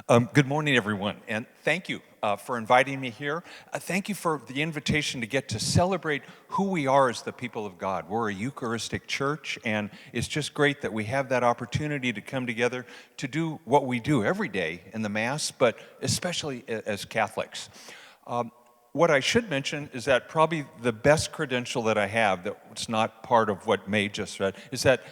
Good morning, everyone, and thank you for inviting me here. Thank you for the invitation to get to celebrate who we are as the people of God. We're a Eucharistic church, and it's just great that we have that opportunity to come together to do what we do every day in the Mass, but especially as Catholics. What I should mention is that probably the best credential that I have, that's not part of what May just read, is that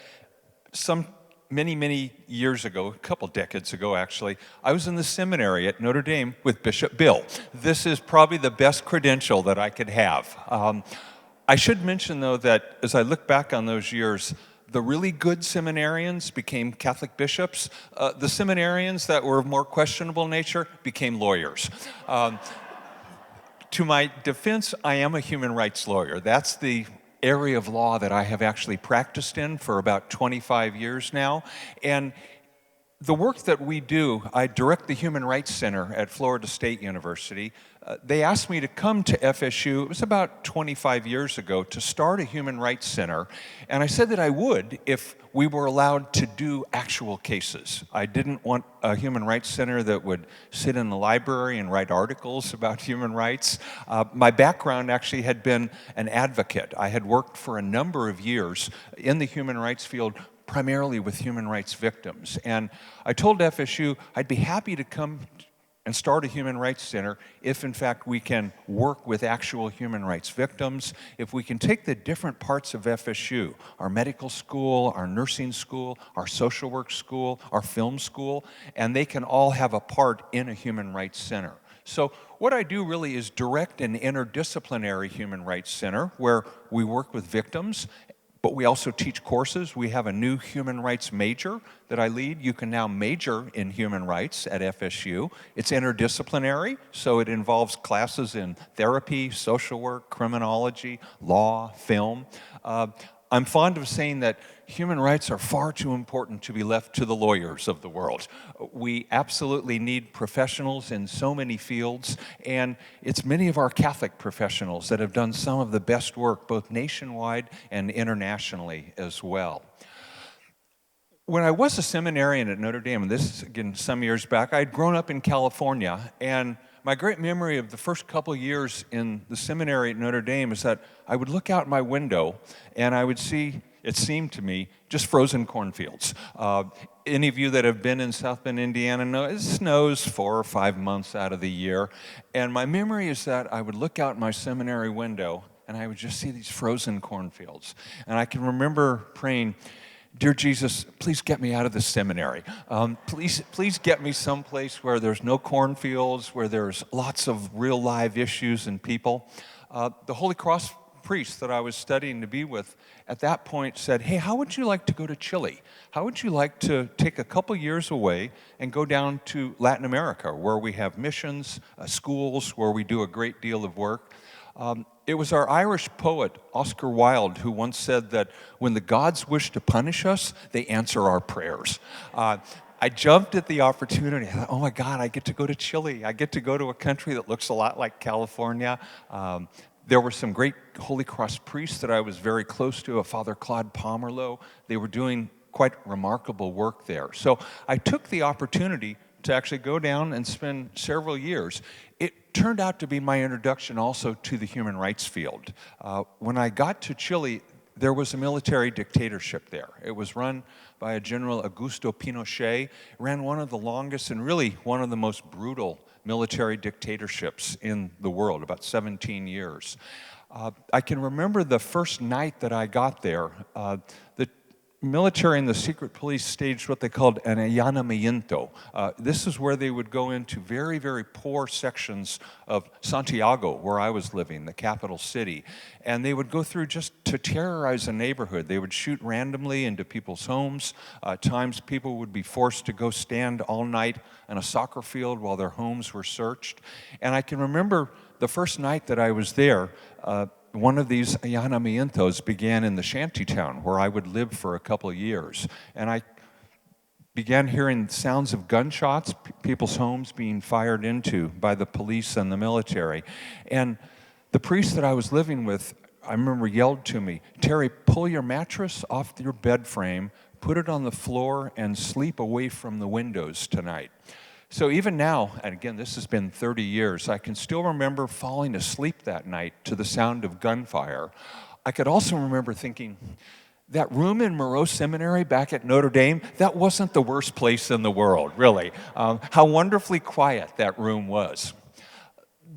many years ago, a couple decades ago actually, I was in the seminary at Notre Dame with Bishop Bill. This is probably the best credential that I could have. I should mention though that as I look back on those years, the really good seminarians became Catholic bishops. The seminarians that were of more questionable nature became lawyers. To my defense, I am a human rights lawyer. That's the area of law that I have actually practiced in for about 25 years now. And the work that we do, I direct the Human Rights Center at Florida State University. They asked me to come to FSU, it was about 25 years ago, to start a Human Rights Center. And I said that I would if we were allowed to do actual cases. I didn't want a Human Rights Center that would sit in the library and write articles about human rights. My background actually had been an advocate. I had worked for a number of years in the human rights field, primarily with human rights victims. And I told FSU I'd be happy to come and start a human rights center if in fact we can work with actual human rights victims, if we can take the different parts of FSU, our medical school, our nursing school, our social work school, our film school, and they can all have a part in a human rights center. So what I do really is direct an interdisciplinary human rights center where we work with victims, but we also teach courses. We have a new human rights major that I lead. You can now major in human rights at FSU. It's interdisciplinary, so it involves classes in therapy, social work, criminology, law, film. I'm fond of saying that human rights are far too important to be left to the lawyers of the world. We absolutely need professionals in so many fields, and it's many of our Catholic professionals that have done some of the best work, both nationwide and internationally as well. When I was a seminarian at Notre Dame, and this is again some years back, I had grown up in California, and my great memory of the first couple of years in the seminary at Notre Dame is that I would look out my window and I would see, it seemed to me, just frozen cornfields. Any of you that have been in South Bend, Indiana know it snows 4 or 5 months out of the year. And my memory is that I would look out my seminary window and I would just see these frozen cornfields. And I can remember praying, "Dear Jesus, please get me out of the seminary. Please get me someplace where there's no cornfields, where there's lots of real live issues and people." The Holy Cross priest that I was studying to be with at that point said, "Hey, how would you like to go to Chile? How would you like to take a couple years away and go down to Latin America, where we have missions, schools, where we do a great deal of work?" It was our Irish poet, Oscar Wilde, who once said that when the gods wish to punish us, they answer our prayers. I jumped at the opportunity. I thought, oh my God, I get to go to Chile. I get to go to a country that looks a lot like California. There were some great Holy Cross priests that I was very close to, a Father Claude Pomerleau. They were doing quite remarkable work there. So I took the opportunity to actually go down and spend several years. It turned out to be my introduction also to the human rights field. When I got to Chile, there was a military dictatorship there. It was run by a General Augusto Pinochet, ran one of the longest and really one of the most brutal military dictatorships in the world, about 17 years. I can remember the first night that I got there, the military and the secret police staged what they called an allanamiento. This is where they would go into very, very poor sections of Santiago, where I was living, the capital city. And they would go through just to terrorize a neighborhood. They would shoot randomly into people's homes. At times people would be forced to go stand all night on a soccer field while their homes were searched. And I can remember the first night that I was there, one of these allanamientos began in the shantytown where I would live for a couple of years. And I began hearing sounds of gunshots, people's homes being fired into by the police and the military. And the priest that I was living with, I remember yelled to me, "Terry, pull your mattress off your bed frame, put it on the floor, and sleep away from the windows tonight." So even now, and again, this has been 30 years, I can still remember falling asleep that night to the sound of gunfire. I could also remember thinking, that room in Moreau Seminary back at Notre Dame, that wasn't the worst place in the world, really. How wonderfully quiet that room was.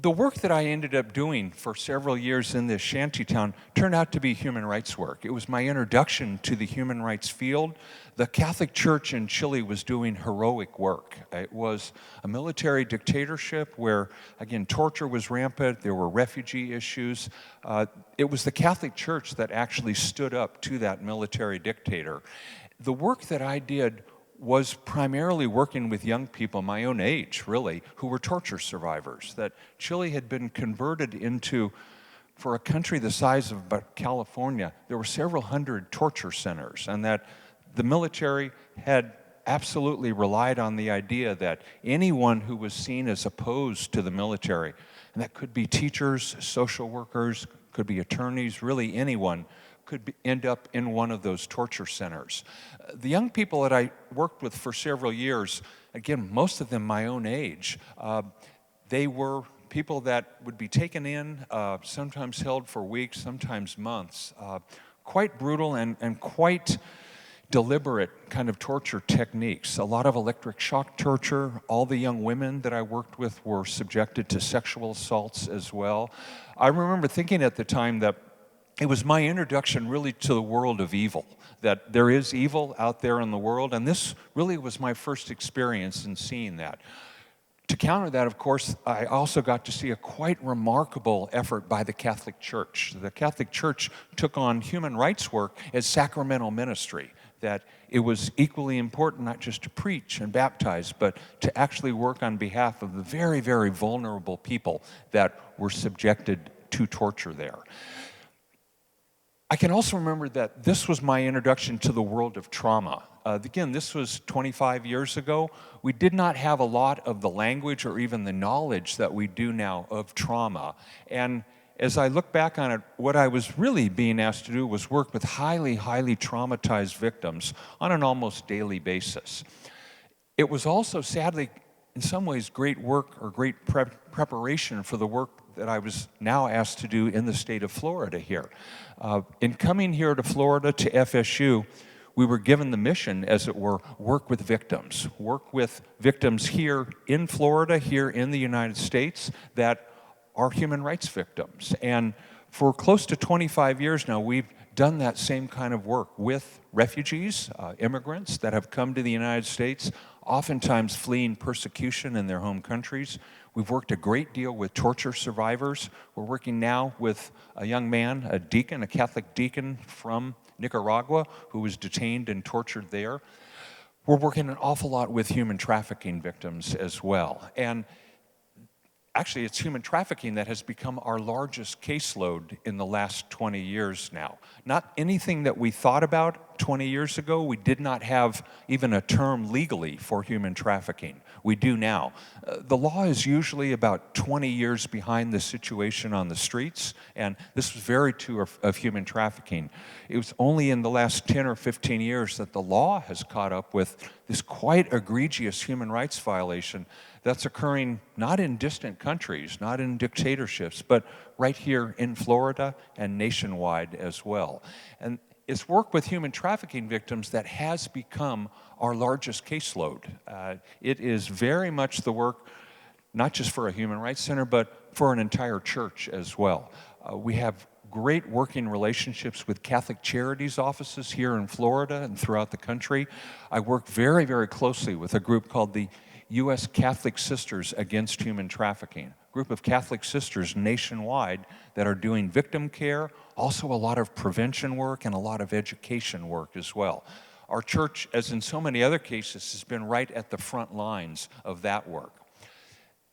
The work that I ended up doing for several years in this shantytown turned out to be human rights work. It was my introduction to the human rights field. The Catholic Church in Chile was doing heroic work. It was a military dictatorship where, again, torture was rampant, there were refugee issues. It was the Catholic Church that actually stood up to that military dictator. The work that I did was primarily working with young people my own age, really, who were torture survivors, that Chile had been converted into, for a country the size of about California, there were several hundred torture centers, and that the military had absolutely relied on the idea that anyone who was seen as opposed to the military, and that could be teachers, social workers, could be attorneys, really anyone, could end up in one of those torture centers. The young people that I worked with for several years, again, most of them my own age, they were people that would be taken in, sometimes held for weeks, sometimes months. Quite brutal and quite deliberate kind of torture techniques. A lot of electric shock torture. All the young women that I worked with were subjected to sexual assaults as well. I remember thinking at the time that it was my introduction really to the world of evil, that there is evil out there in the world, and this really was my first experience in seeing that. To counter that, of course, I also got to see a quite remarkable effort by the Catholic Church. The Catholic Church took on human rights work as sacramental ministry, that it was equally important not just to preach and baptize, but to actually work on behalf of the very, very vulnerable people that were subjected to torture there. I can also remember that this was my introduction to the world of trauma. Again, this was 25 years ago. We did not have a lot of the language or even the knowledge that we do now of trauma. And as I look back on it, what I was really being asked to do was work with highly, highly traumatized victims on an almost daily basis. It was also, sadly, in some ways, great work or great preparation for the work that I was now asked to do in the state of Florida here. In coming here to Florida, to FSU, we were given the mission, as it were, work with victims here in Florida, here in the United States, that are human rights victims. And for close to 25 years now, we've done that same kind of work with refugees, immigrants that have come to the United States, oftentimes fleeing persecution in their home countries. We've worked a great deal with torture survivors. We're working now with a young man, a deacon, a Catholic deacon from Nicaragua, who was detained and tortured there. We're working an awful lot with human trafficking victims as well. And actually, it's human trafficking that has become our largest caseload in the last 20 years now. Not anything that we thought about 20 years ago. We did not have even a term legally for human trafficking. We do now. The law is usually about 20 years behind the situation on the streets, and this was very true of human trafficking. It was only in the last 10 or 15 years that the law has caught up with this quite egregious human rights violation that's occurring not in distant countries, not in dictatorships, but right here in Florida and nationwide as well. And it's work with human trafficking victims that has become our largest caseload. It is very much the work, not just for a human rights center, but for an entire church as well. We have great working relationships with Catholic Charities offices here in Florida and throughout the country. I work very, very closely with a group called the U.S. Catholic Sisters Against Human Trafficking, a group of Catholic sisters nationwide that are doing victim care, also a lot of prevention work and a lot of education work as well. Our church, as in so many other cases, has been right at the front lines of that work.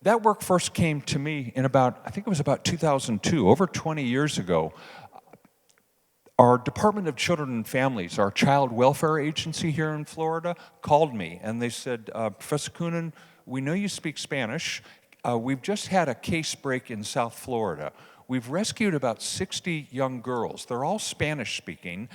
That work first came to me in I think it was about 2002, over 20 years ago. Our Department of Children and Families, our child welfare agency here in Florida, called me and they said, Professor Coonan, we know you speak Spanish. We've just had a case break in South Florida. we've rescued about 60 young girls. They're all Spanish-speaking.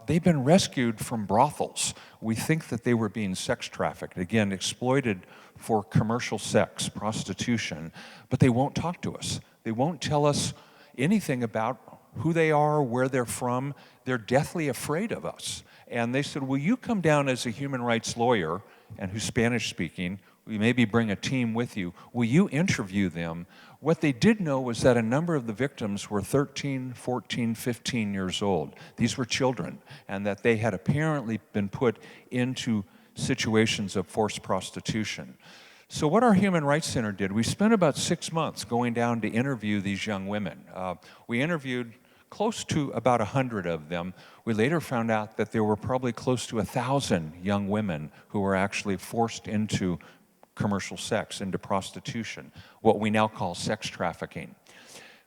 They've been rescued from brothels. We think that they were being sex trafficked, again, exploited for commercial sex, prostitution, but they won't talk to us. They won't tell us anything about who they are, where they're from. They're deathly afraid of us. And they said, will you come down as a human rights lawyer, and who's Spanish-speaking, we maybe bring a team with you. Will you interview them? What they did know was that a number of the victims were 13, 14, 15 years old. These were children, and that they had apparently been put into situations of forced prostitution. So what our Human Rights Center did, we spent about 6 months going down to interview these young women. We interviewed close to about 100 of them. We later found out that there were probably close to 1,000 young women who were actually forced into commercial sex, into prostitution, what we now call sex trafficking.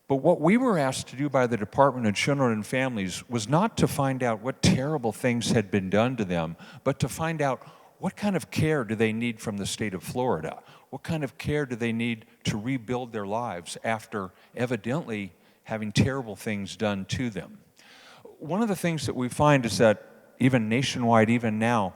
But what we were asked to do by the Department of Children and Families was not to find out what terrible things had been done to them, but to find out what kind of care do they need from the state of Florida? What kind of care do they need to rebuild their lives after evidently having terrible things done to them? One of the things that we find is that even nationwide, even now,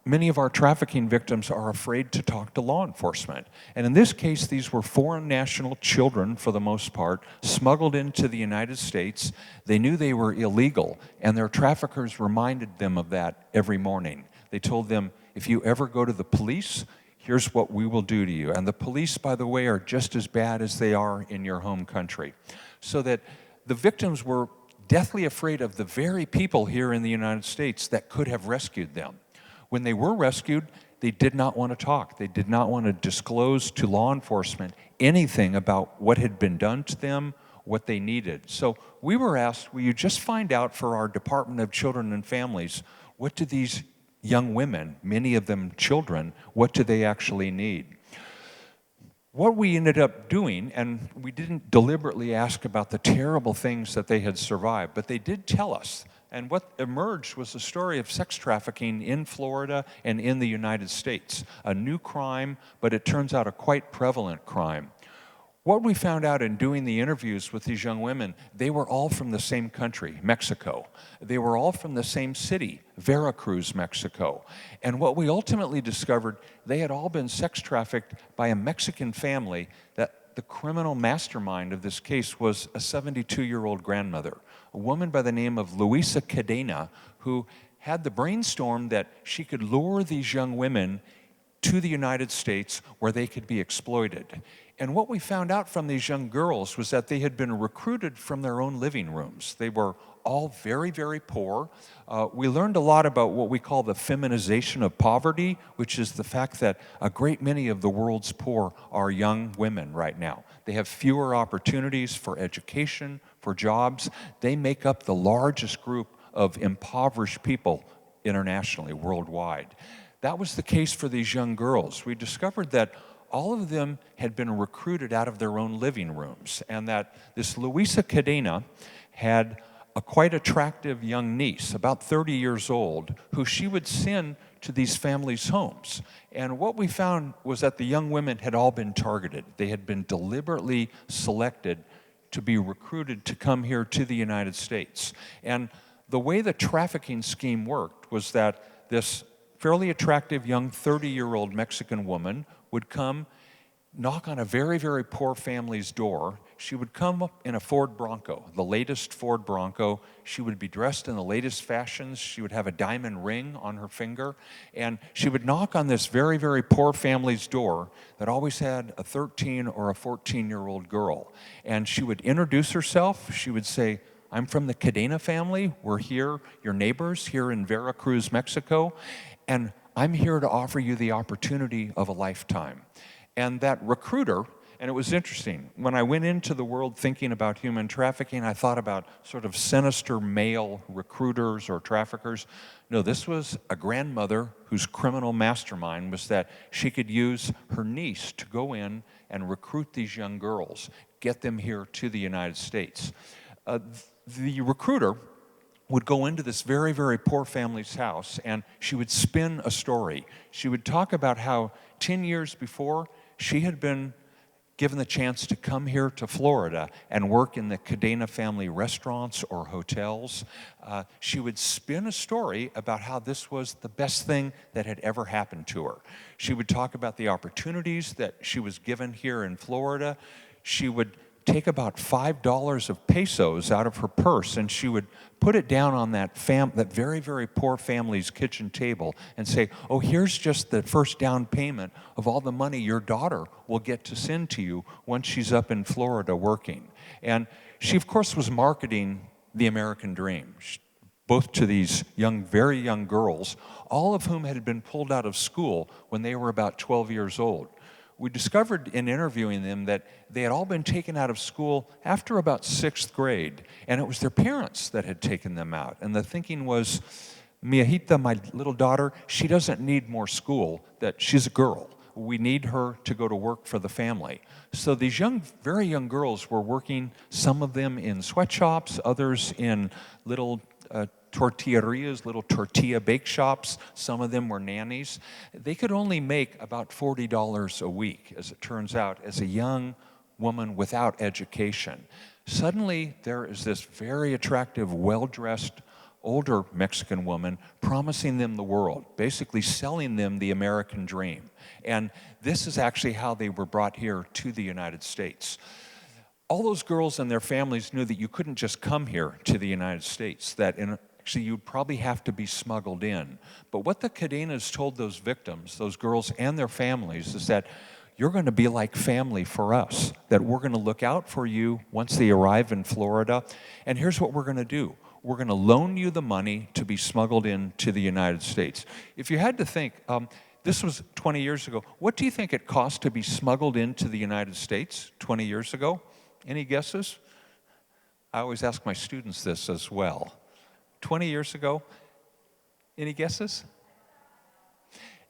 many of our trafficking victims are afraid to talk to law enforcement. And in this case, these were foreign national children, for the most part, smuggled into the United States. They knew they were illegal, and their traffickers reminded them of that every morning. They told them, if you ever go to the police, here's what we will do to you. And the police, by the way, are just as bad as they are in your home country. So that the victims were deathly afraid of the very people here in the United States that could have rescued them. When they were rescued, they did not want to talk. They did not want to disclose to law enforcement anything about what had been done to them, what they needed. So we were asked, will you just find out for our Department of Children and Families, what do these young women, many of them children, what do they actually need? What we ended up doing, and we didn't deliberately ask about the terrible things that they had survived, but they did tell us. And what emerged was the story of sex trafficking in Florida and in the United States. A new crime, but it turns out a quite prevalent crime. What we found out in doing the interviews with these young women, they were all from the same country, Mexico. They were all from the same city, Veracruz, Mexico. And what we ultimately discovered, they had all been sex trafficked by a Mexican family that the criminal mastermind of this case was a 72-year-old grandmother, a woman by the name of Luisa Cadena, who had the brainstorm that she could lure these young women to the United States where they could be exploited. And what we found out from these young girls was that they had been recruited from their own living rooms. They were all very, very poor. We learned a lot about what we call the feminization of poverty, which is the fact that a great many of the world's poor are young women right now. They have fewer opportunities for education, for jobs. They make up the largest group of impoverished people internationally, worldwide. That was the case for these young girls. We discovered that all of them had been recruited out of their own living rooms, and that this Luisa Cadena had a quite attractive young niece, about 30 years old, who she would send to these families' homes. And what we found was that the young women had all been targeted. They had been deliberately selected to be recruited to come here to the United States. And the way the trafficking scheme worked was that this fairly attractive young 30-year-old Mexican woman would come, knock on a very, very poor family's door. She would come up in a Ford Bronco, the latest Ford Bronco. She would be dressed in the latest fashions. She would have a diamond ring on her finger. And she would knock on this very, very poor family's door that always had a 13 or a 14-year-old girl. And she would introduce herself. She would say, I'm from the Cadena family. We're here, your neighbors, here in Veracruz, Mexico. And I'm here to offer you the opportunity of a lifetime. And that recruiter, and it was interesting, when I went into the world thinking about human trafficking, I thought about sort of sinister male recruiters or traffickers. No, this was a grandmother whose criminal mastermind was that she could use her niece to go in and recruit these young girls, get them here to the United States. The recruiter would go into this very, very poor family's house, and she would spin a story. She would talk about how 10 years before, she had been given the chance to come here to Florida and work in the Cadena family restaurants or hotels, she would spin a story about how this was the best thing that had ever happened to her. She would talk about the opportunities that she was given here in Florida. She would take about $5 of pesos out of her purse, and she would put it down on that very, very poor family's kitchen table and say, oh, here's just the first down payment of all the money your daughter will get to send to you once she's up in Florida working. And she, of course, was marketing the American dream, both to these very young girls, all of whom had been pulled out of school when they were about 12 years old. We discovered in interviewing them that they had all been taken out of school after about 6th grade, and it was their parents that had taken them out. And the thinking was, Miahita, my little daughter, she doesn't need more school, that she's a girl. We need her to go to work for the family. So these very young girls were working, some of them in sweatshops, others in little tortillerias, little tortilla bake shops. Some of them were nannies. They could only make about $40 a week, as it turns out, as a young woman without education. Suddenly, there is this very attractive, well-dressed, older Mexican woman promising them the world, basically selling them the American dream. And this is actually how they were brought here to the United States. All those girls and their families knew that you couldn't just come here to the United States, that actually you'd probably have to be smuggled in. But what the Cadenas told those victims, those girls and their families, is that you're going to be like family for us, that we're going to look out for you once they arrive in Florida, and here's what we're going to do. We're going to loan you the money to be smuggled into the United States. If you had to think, this was 20 years ago, what do you think it cost to be smuggled into the United States 20 years ago? Any guesses? I always ask my students this as well. 20 years ago, any guesses?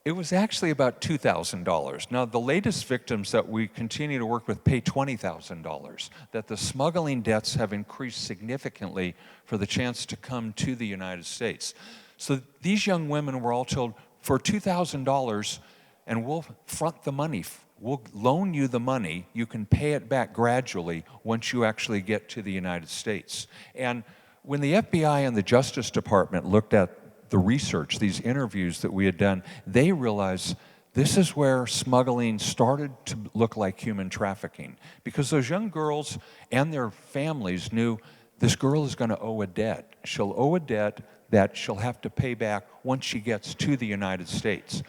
It was actually about $2,000. Now, the latest victims that we continue to work with pay $20,000, that the smuggling debts have increased significantly for the chance to come to the United States. So these young women were all told, for $2,000, and we'll front the money. We'll loan you the money. You can pay it back gradually once you actually get to the United States. And when the FBI and the Justice Department looked at the research, these interviews that we had done, they realized this is where smuggling started to look like human trafficking. Because those young girls and their families knew this girl is going to owe a debt. She'll owe a debt that she'll have to pay back once she gets to the United States.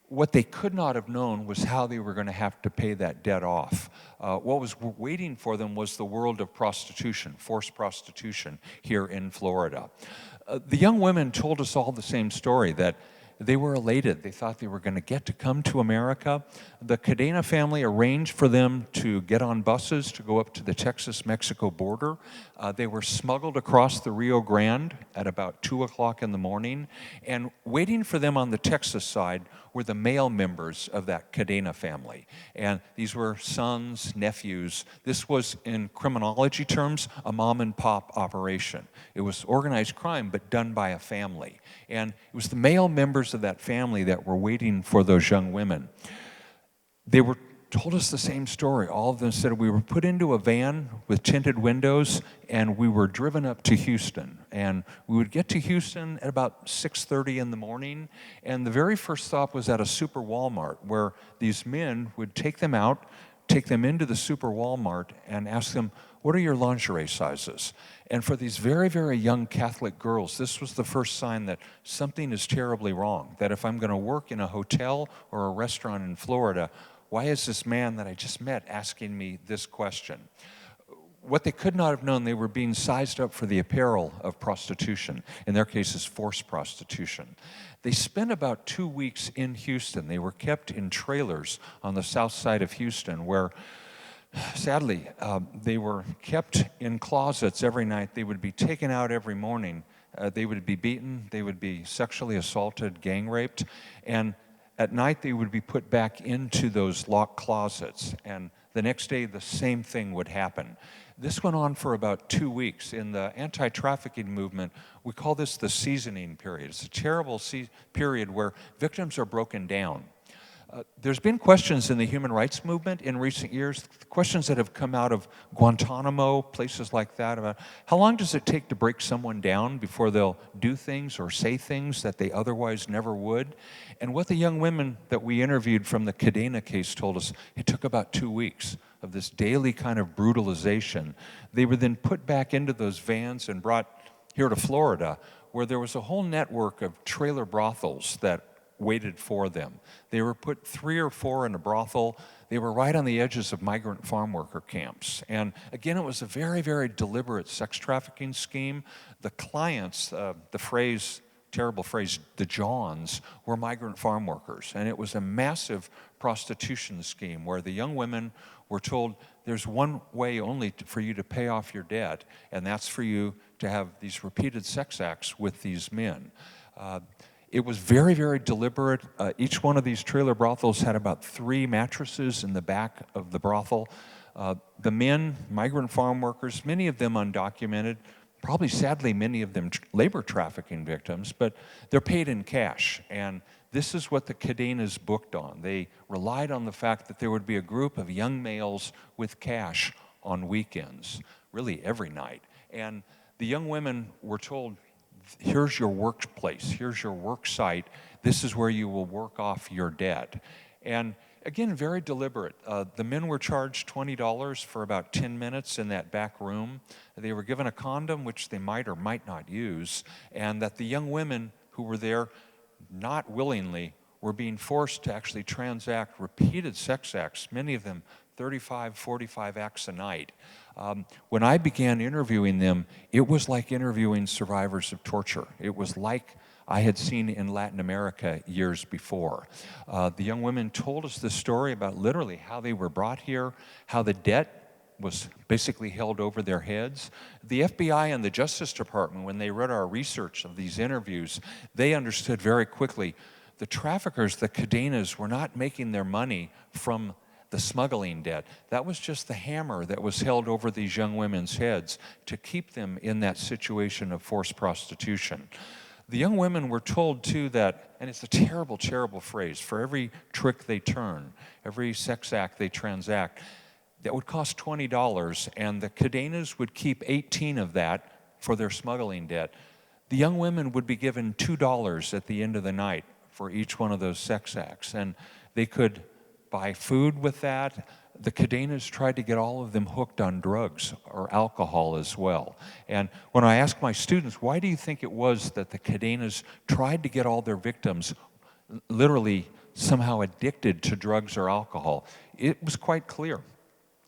What they could not have known was how they were going to have to pay that debt off. What was waiting for them was the world of prostitution, forced prostitution here in Florida. The young women told us all the same story, that they were elated. They thought they were going to get to come to America. The Cadena family arranged for them to get on buses to go up to the Texas-Mexico border. They were smuggled across the Rio Grande at about 2 o'clock in the morning, and waiting for them on the Texas side were the male members of that Cadena family. And these were sons, nephews. This was, in criminology terms, a mom-and-pop operation. It was organized crime, but done by a family. And it was the male members of that family that were waiting for those young women. They told us the same story. All of them said we were put into a van with tinted windows, and we were driven up to Houston. And we would get to Houston at about 6:30 in the morning, and the very first stop was at a super Walmart, where these men would take them out, take them into the super Walmart, and ask them, what are your lingerie sizes? And for these very, very young Catholic girls, this was the first sign that something is terribly wrong, that if I'm going to work in a hotel or a restaurant in Florida, why is this man that I just met asking me this question? What they could not have known, they were being sized up for the apparel of prostitution, in their cases, forced prostitution. They spent about 2 weeks in Houston. They were kept in trailers on the south side of Houston, where sadly, they were kept in closets every night. They would be taken out every morning. They would be beaten. They would be sexually assaulted, gang raped. And at night, they would be put back into those locked closets. And the next day, the same thing would happen. This went on for about 2 weeks. In the anti-trafficking movement, we call this the seasoning period. It's a terrible period where victims are broken down. There's been questions in the human rights movement in recent years, questions that have come out of Guantanamo, places like that, about how long does it take to break someone down before they'll do things or say things that they otherwise never would? And what the young women that we interviewed from the Cadena case told us, it took about 2 weeks of this daily kind of brutalization. They were then put back into those vans and brought here to Florida, where there was a whole network of trailer brothels that waited for them. They were put 3 or 4 in a brothel. They were right on the edges of migrant farm worker camps. And again, it was a very, very deliberate sex trafficking scheme. The clients, terrible phrase, the Johns, were migrant farm workers. And it was a massive prostitution scheme where the young women were told there's one way only for you to pay off your debt, and that's for you to have these repeated sex acts with these men. It was very, very deliberate. Each one of these trailer brothels had about 3 mattresses in the back of the brothel. The men, migrant farm workers, many of them undocumented, probably sadly many of them labor trafficking victims, but they're paid in cash. And this is what the Cadenas booked on. They relied on the fact that there would be a group of young males with cash on weekends, really every night. And the young women were told, here's your workplace, here's your work site, this is where you will work off your debt. And again, very deliberate. The men were charged $20 for about 10 minutes in that back room. They were given a condom, which they might or might not use, and that the young women who were there, not willingly, were being forced to actually transact repeated sex acts, many of them 35, 45 acts a night. When I began interviewing them, it was like interviewing survivors of torture. It was like I had seen in Latin America years before. The young women told us this story about literally how they were brought here, how the debt was basically held over their heads. The FBI and the Justice Department, when they read our research of these interviews, they understood very quickly the traffickers, the Cadenas, were not making their money from the smuggling debt. That was just the hammer that was held over these young women's heads to keep them in that situation of forced prostitution. The young women were told, too, that, and it's a terrible, terrible phrase, for every trick they turn, every sex act they transact, that would cost $20, and the Cadenas would keep 18 of that for their smuggling debt. The young women would be given $2 at the end of the night for each one of those sex acts, and they could buy food with that. The Cadenas tried to get all of them hooked on drugs or alcohol as well. And when I asked my students, why do you think it was that the Cadenas tried to get all their victims literally somehow addicted to drugs or alcohol? It was quite clear.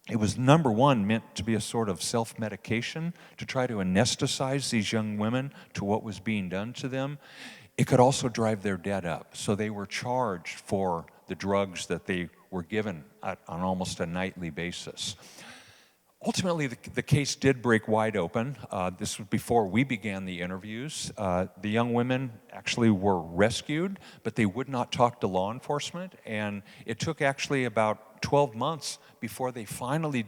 It was, number one, meant to be a sort of self-medication to try to anesthetize these young women to what was being done to them. It could also drive their debt up. So they were charged for the drugs that they were given on almost a nightly basis. Ultimately, the case did break wide open. This was before we began the interviews. The young women actually were rescued, but they would not talk to law enforcement, and it took actually about 12 months before they finally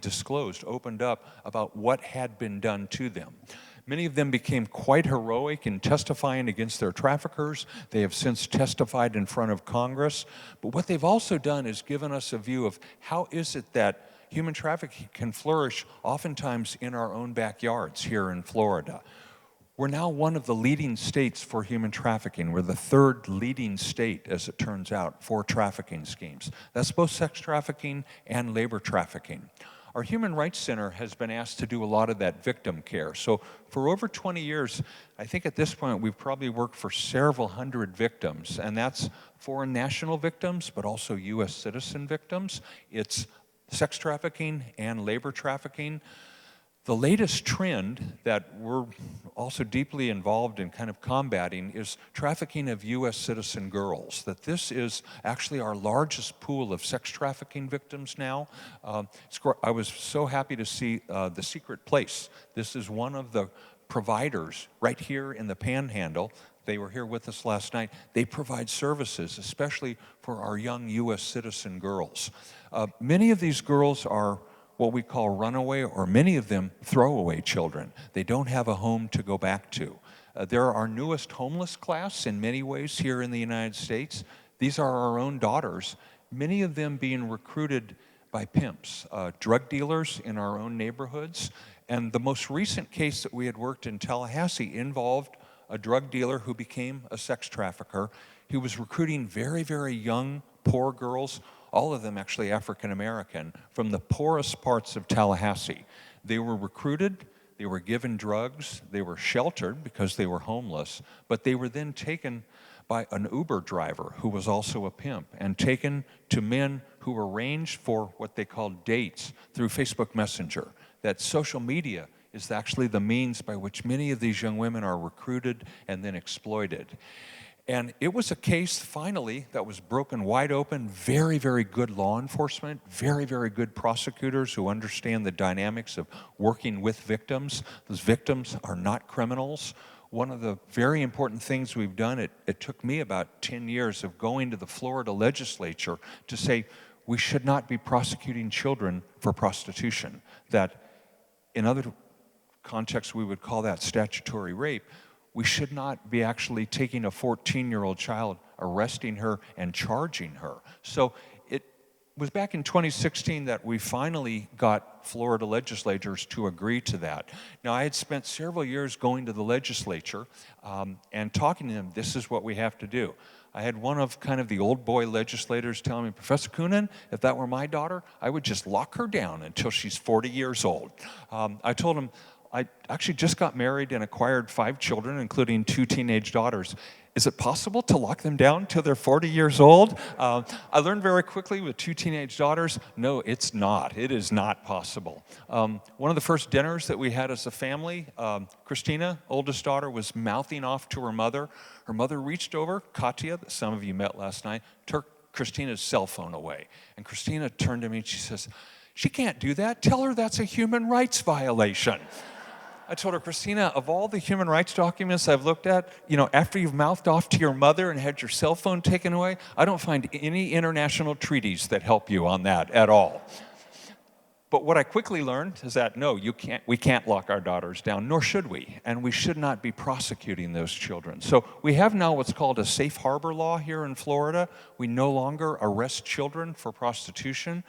opened up about what had been done to them. Many of them became quite heroic in testifying against their traffickers. They have since testified in front of Congress. But what they've also done is given us a view of how is it that human trafficking can flourish oftentimes in our own backyards here in Florida. We're now one of the leading states for human trafficking. We're the 3rd leading state, as it turns out, for trafficking schemes. That's both sex trafficking and labor trafficking. Our Human Rights Center has been asked to do a lot of that victim care. So for over 20 years, I think at this point we've probably worked for several hundred victims, and that's foreign national victims, but also U.S. citizen victims. It's sex trafficking and labor trafficking. The latest trend that we're also deeply involved in kind of combating is trafficking of U.S. citizen girls, that this is actually our largest pool of sex trafficking victims now. I was so happy to see The Secret Place. This is one of the providers right here in the Panhandle. They were here with us last night. They provide services, especially for our young U.S. citizen girls. Many of these girls are what we call runaway, or many of them throwaway children. They don't have a home to go back to. They're our newest homeless class in many ways here in the United States. These are our own daughters. many of them being recruited by pimps, drug dealers in our own neighborhoods. And the most recent case that we had worked in Tallahassee involved a drug dealer who became a sex trafficker. He was recruiting very, very young, poor girls, all of them actually African American, from the poorest parts of Tallahassee. They were recruited, they were given drugs, they were sheltered because they were homeless, but they were then taken by an Uber driver who was also a pimp and taken to men who arranged for what they called dates through Facebook Messenger. That social media is actually the means by which many of these young women are recruited and then exploited. And it was a case, finally, that was broken wide open. Very, very good law enforcement, very, very good prosecutors who understand the dynamics of working with victims. Those victims are not criminals. One of the very important things we've done, it took me about 10 years of going to the Florida legislature to say we should not be prosecuting children for prostitution. That in other contexts we would call that statutory rape. We should not be actually taking a 14-year-old child, arresting her, and charging her. So it was back in 2016 that we finally got Florida legislators to agree to that. Now, I had spent several years going to the legislature and talking to them, this is what we have to do. I had one of kind of the old boy legislators telling me, Professor Coonan, if that were my daughter, I would just lock her down until she's 40 years old. I told him, I actually just got married and acquired 5 children, including 2 teenage daughters. Is it possible to lock them down till they're 40 years old? I learned very quickly with 2 teenage daughters, no, it's not. It is not possible. One of the first dinners that we had as a family, Christina, oldest daughter, was mouthing off to her mother. Her mother reached over, Katya, that some of you met last night, took Christina's cell phone away. And Christina turned to me and she says, she can't do that. Tell her that's a human rights violation. I told her, Christina, of all the human rights documents I've looked at, after you've mouthed off to your mother and had your cell phone taken away, I don't find any international treaties that help you on that at all. But what I quickly learned is that, no, we can't lock our daughters down, nor should we, and we should not be prosecuting those children. So we have now what's called a safe harbor law here in Florida. We no longer arrest children for prostitution.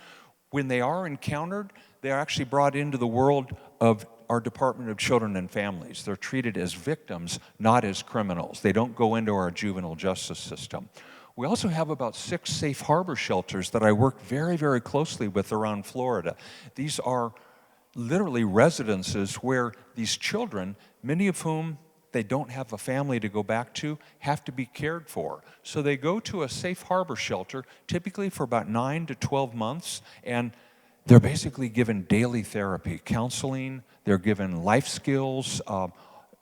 When they are encountered, they are actually brought into the world of our Department of Children and Families. They're treated as victims, not as criminals. They don't go into our juvenile justice system. We also have about 6 safe harbor shelters that I work very, very closely with around Florida. These are literally residences where these children, many of whom they don't have a family to go back to, have to be cared for. So they go to a safe harbor shelter, typically for about 9 to 12 months, and they're basically given daily therapy, counseling, they're given life skills.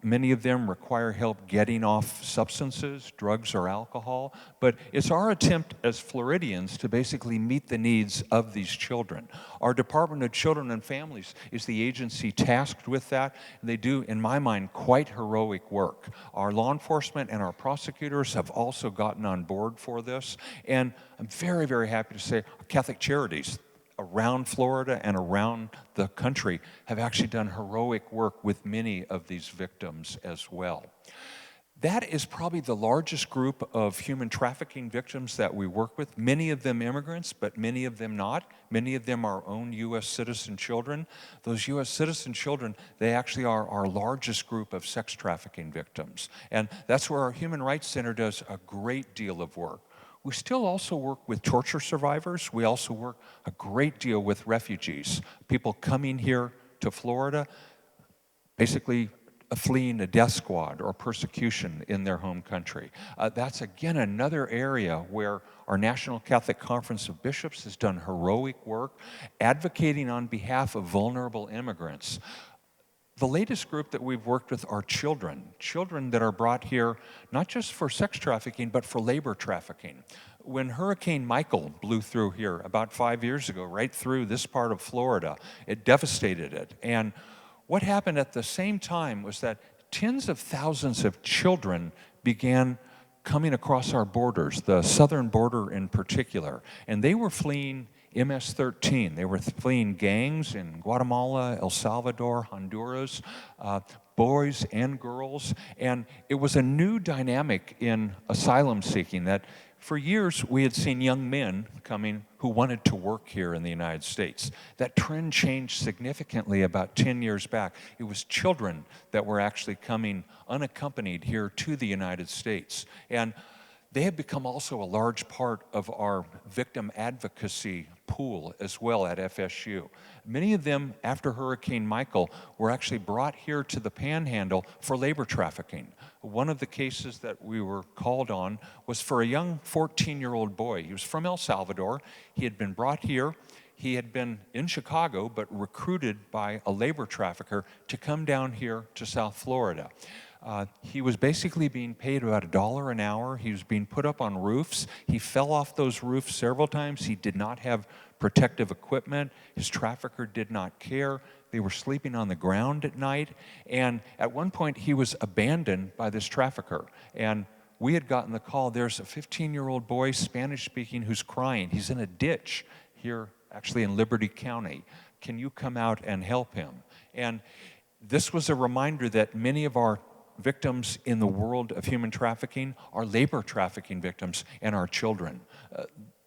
Many of them require help getting off substances, drugs or alcohol. But it's our attempt as Floridians to basically meet the needs of these children. Our Department of Children and Families is the agency tasked with that. And they do, in my mind, quite heroic work. Our law enforcement and our prosecutors have also gotten on board for this. And I'm very, very happy to say Catholic Charities around Florida and around the country have actually done heroic work with many of these victims as well. That is probably the largest group of human trafficking victims that we work with, many of them immigrants, but many of them not. Many of them our own U.S. citizen children. Those U.S. citizen children, they actually are our largest group of sex trafficking victims. And that's where our Human Rights Center does a great deal of work. We still also work with torture survivors. We also work a great deal with refugees, people coming here to Florida, basically fleeing a death squad or persecution in their home country. That's, again, another area where our National Catholic Conference of Bishops has done heroic work, advocating on behalf of vulnerable immigrants. The latest group that we've worked with are children that are brought here not just for sex trafficking, but for labor trafficking. When Hurricane Michael blew through here about 5 years ago, right through this part of Florida, it devastated it. And what happened at the same time was that tens of thousands of children began coming across our borders, the southern border in particular, and they were fleeing MS-13. They were fleeing gangs in Guatemala, El Salvador, Honduras, boys and girls. And it was a new dynamic in asylum seeking that For years, we had seen young men coming who wanted to work here in the United States. That trend changed significantly about 10 years back. It was children that were actually coming unaccompanied here to the United States. And they have become also a large part of our victim advocacy pool as well at FSU. Many of them, after Hurricane Michael, were actually brought here to the Panhandle for labor trafficking. One of the cases that we were called on was for a young 14-year-old boy. He was from El Salvador. He had been brought here. He had been in Chicago, but recruited by a labor trafficker to come down here to South Florida. He was basically being paid about $1 an hour. He was being put up on roofs. He fell off those roofs several times. He did not have protective equipment. His trafficker did not care. They were sleeping on the ground at night. And at one point, he was abandoned by this trafficker. And we had gotten the call, there's a 15-year-old boy, Spanish-speaking, who's crying. He's in a ditch here, actually in Liberty County. Can you come out and help him? And this was a reminder that many of our victims in the world of human trafficking are labor trafficking victims and our children.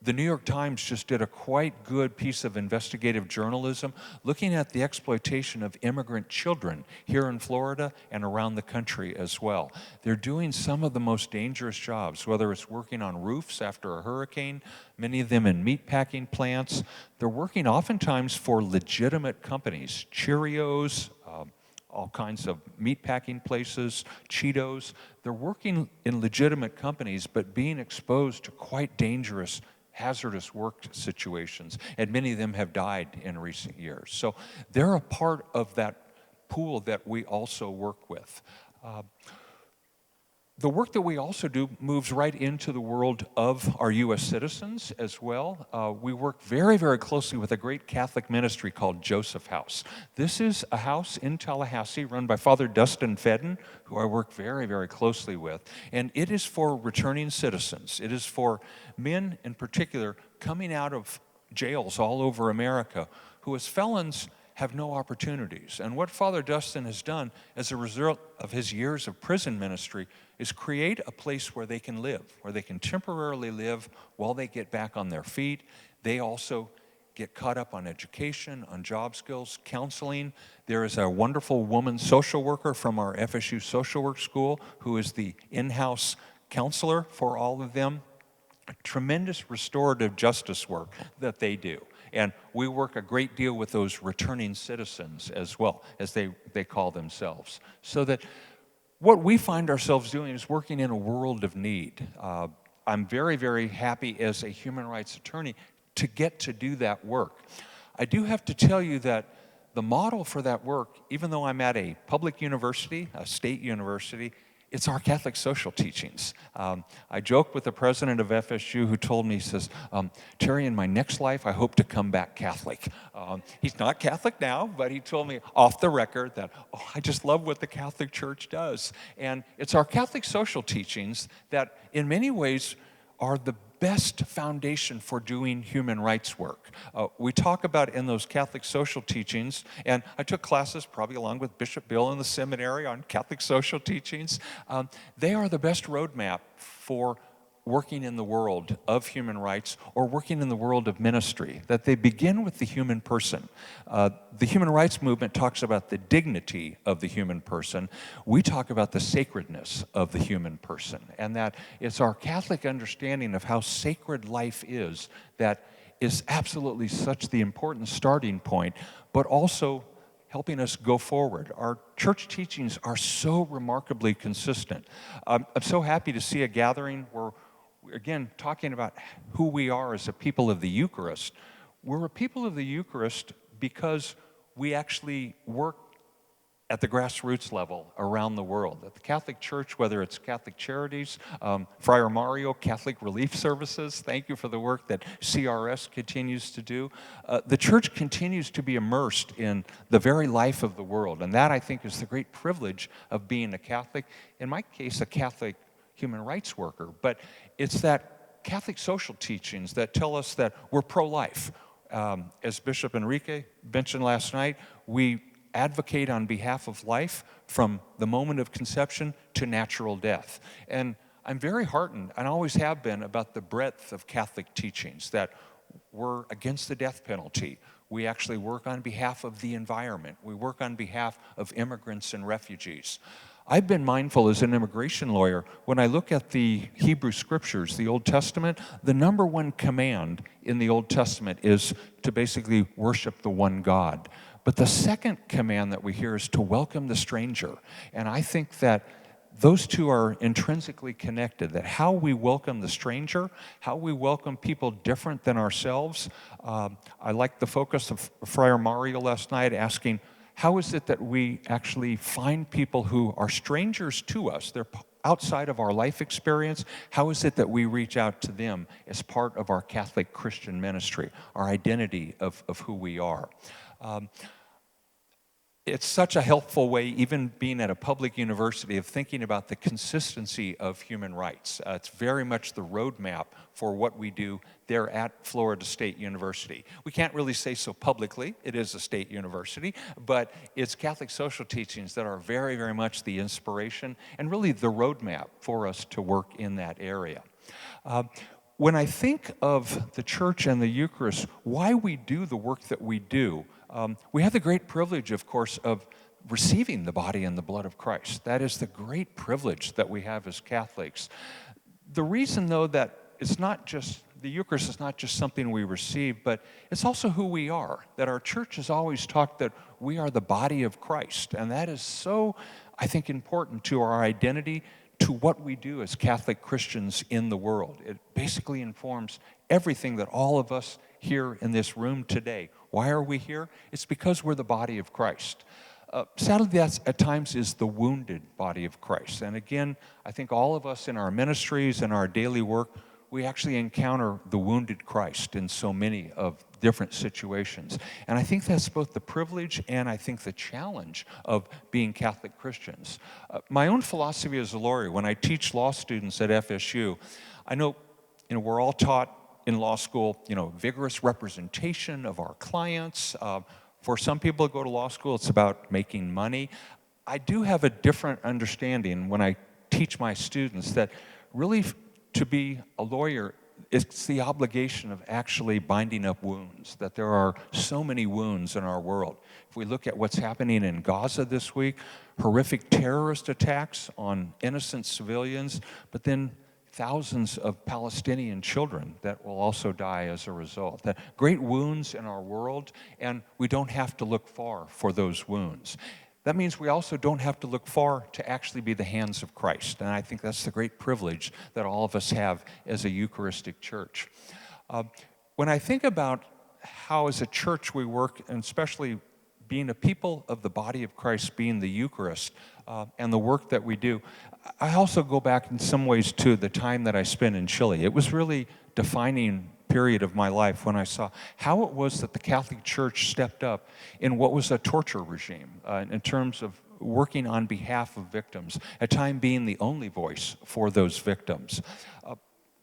The New York Times just did a quite good piece of investigative journalism looking at the exploitation of immigrant children here in Florida and around the country as well. They're doing some of the most dangerous jobs, whether it's working on roofs after a hurricane, many of them in meatpacking plants. They're working oftentimes for legitimate companies, Cheerios, all kinds of meatpacking places, Cheetos. They're working in legitimate companies, but being exposed to quite dangerous, hazardous work situations, and many of them have died in recent years. So they're a part of that pool that we also work with. The work that we also do moves right into the world of our U.S. citizens as well. We work very, very closely with a great Catholic ministry called Joseph House. This is a house in Tallahassee run by Father Dustin Fedden, who I work very, very closely with. And it is for returning citizens. It is for men in particular coming out of jails all over America who as felons have no opportunities. And what Father Dustin has done as a result of his years of prison ministry is create a place where they can live, where they can temporarily live while they get back on their feet. They also get caught up on education, on job skills, counseling. There is a wonderful woman social worker from our FSU social work school who is the in-house counselor for all of them. Tremendous restorative justice work that they do. And we work a great deal with those returning citizens as well, as they call themselves. So that what we find ourselves doing is working in a world of need. I'm very, very happy as a human rights attorney to get to do that work. I do have to tell you that the model for that work, even though I'm at a public university, a state university, it's our Catholic social teachings. I joke with the president of FSU who told me, he says, Terry, in my next life, I hope to come back Catholic. He's not Catholic now, but he told me off the record that, I just love what the Catholic Church does. And it's our Catholic social teachings that in many ways are the best foundation for doing human rights work. We talk about in those Catholic social teachings, and I took classes probably along with Bishop Bill in the seminary on Catholic social teachings. They are the best roadmap for working in the world of human rights or working in the world of ministry, that they begin with the human person. The human rights movement talks about the dignity of the human person. We talk about the sacredness of the human person, and that it's our Catholic understanding of how sacred life is that is absolutely such the important starting point, but also helping us go forward. Our church teachings are so remarkably consistent. I'm so happy to see a gathering where again, talking about who we are as a people of the Eucharist. We're a people of the Eucharist because we actually work at the grassroots level around the world. At the Catholic Church, whether it's Catholic Charities, Friar Mario, Catholic Relief Services, thank you for the work that CRS continues to do. The Church continues to be immersed in the very life of the world, and that, I think, is the great privilege of being a Catholic, in my case, a Catholic human rights worker. But it's that Catholic social teachings that tell us that we're pro-life. As Bishop Enrique mentioned last night, we advocate on behalf of life from the moment of conception to natural death. And I'm very heartened, and always have been, about the breadth of Catholic teachings, that we're against the death penalty. We actually work on behalf of the environment. We work on behalf of immigrants and refugees. I've been mindful as an immigration lawyer, when I look at the Hebrew Scriptures, the Old Testament, the number one command in the Old Testament is to basically worship the one God. But the second command that we hear is to welcome the stranger. And I think that those two are intrinsically connected, that how we welcome the stranger, how we welcome people different than ourselves. I like the focus of Friar Mario last night asking, how is it that we actually find people who are strangers to us? They're outside of our life experience. How is it that we reach out to them as part of our Catholic Christian ministry, our identity of who we are? It's such a helpful way, even being at a public university, of thinking about the consistency of human rights. It's very much the roadmap for what we do there at Florida State University. We can't really say so publicly, it is a state university, but it's Catholic social teachings that are very, very much the inspiration and really the roadmap for us to work in that area. When I think of the church and the Eucharist, why we do the work that we do, we have the great privilege, of course, of receiving the body and the blood of Christ. That is the great privilege that we have as Catholics. The reason, though, that it's not just, the Eucharist is not just something we receive, but it's also who we are. That our church has always taught that we are the body of Christ. And that is so, I think, important to our identity, to what we do as Catholic Christians in the world. It basically informs everything that all of us here in this room today. Why are we here? It's because we're the body of Christ. Sadly, that at times is the wounded body of Christ. And again, I think all of us in our ministries and our daily work, we actually encounter the wounded Christ in so many of different situations. And I think that's both the privilege and I think the challenge of being Catholic Christians. My own philosophy as a lawyer, when I teach law students at FSU, I know, we're all taught in law school, vigorous representation of our clients. For some people who go to law school, it's about making money. I do have a different understanding when I teach my students that really to be a lawyer, it's the obligation of actually binding up wounds, that there are so many wounds in our world. If we look at what's happening in Gaza this week, horrific terrorist attacks on innocent civilians, but then thousands of Palestinian children that will also die as a result. That great wounds in our world, and we don't have to look far for those wounds. That means we also don't have to look far to actually be the hands of Christ. And I think that's the great privilege that all of us have as a Eucharistic church. When I think about how as a church we work, and especially being a people of the body of Christ, being the Eucharist, and the work that we do, I also go back in some ways to the time that I spent in Chile. It was really defining period of my life when I saw how it was that the Catholic Church stepped up in what was a torture regime in terms of working on behalf of victims, at time being the only voice for those victims.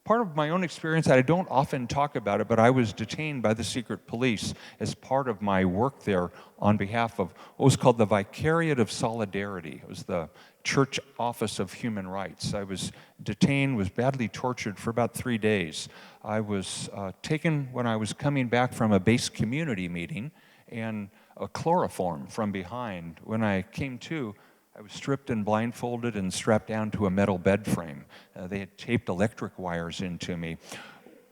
Part of my own experience, I don't often talk about it, but I was detained by the secret police as part of my work there on behalf of what was called the Vicariate of Solidarity. It was the Church Office of Human Rights. I was detained, was badly tortured for about 3 days. I was taken when I was coming back from a base community meeting and a chloroform from behind. When I came to, I was stripped and blindfolded and strapped down to a metal bed frame. They had taped electric wires into me.